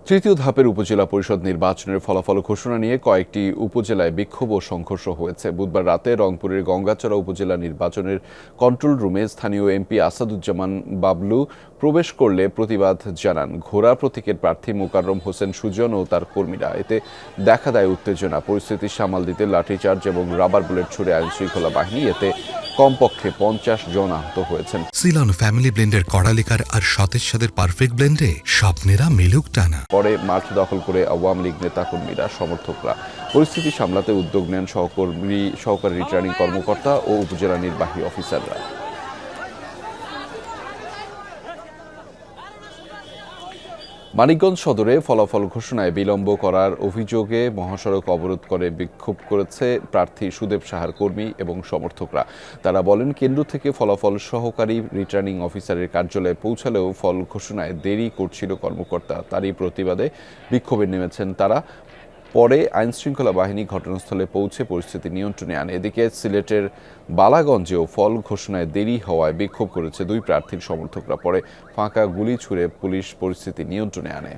তৃতীয় ধাপের উপজেলা পরিষদ নির্বাচনের ফলাফল ঘোষণা নিয়ে কয়েকটি উপজেলায় বিক্ষোভ ও সংঘর্ষ হয়েছে। বুধবার রাতে রংপুরের গঙ্গাচড়া উপজেলা নির্বাচনের কন্ট্রোল রুমে স্থানীয় এমপি আসাদুজ্জামান বাবলু প্রবেশ করলে প্রতিবাদ জানান ঘোড়া প্রতীকের প্রার্থী মোকাররম হোসেন সুজন ও তার কর্মীরা। এতে দেখা দেয় উত্তেজনা। পরিস্থিতি সামাল দিতে লাঠিচার্জ এবং রাবার বুলেট ছুড়ে আইনশৃঙ্খলা বাহিনী। এতে কমপক্ষে 50 জন আহত হয়েছেন। সিলন ফ্যামিলি ব্লেন্ডের কড়ালিকার আর সতেজ সাদের পারফেক্ট ব্লেন্ডে স্বপ্নেরা মিলুক টানা। পরে মাঠ দখল করে আওয়ামী লীগ নেতাকর্মীরা সমর্থকরা পরিস্থিতি সামলাতে উদ্যোগ নেন সহকারী রিটার্নিং কর্মকর্তা ও উপজেলা নির্বাহী অফিসাররা। মানিকগঞ্জ সদরে ফলাফল ঘোষণায় বিলম্ব করার অভিযোগে মহাসড়ক অবরোধ করে বিক্ষোভ করেছে প্রার্থী সুদেব সাহার কর্মী এবং সমর্থকরা। তারা বলেন, কেন্দ্র থেকে ফলাফল সহকারী রিটার্নিং অফিসারের কার্যালয়ে পৌঁছালেও ফল ঘোষণায় দেরি করছিল কর্মকর্তা। তারই প্রতিবাদে বিক্ষোভে নেমেছেন তারা। পরে আইনশৃঙ্খলা বাহিনী ঘটনাস্থলে পৌঁছে পরিস্থিতি নিয়ন্ত্রণে আনে। এদিকে সিলেটের বালাগঞ্জেও ফল ঘোষণায় দেরি হওয়ায় বিক্ষোভ করেছে দুই প্রার্থীর সমর্থকরা। পরে ফাঁকা গুলি ছুড়ে পুলিশ পরিস্থিতি নিয়ন্ত্রণে আনে।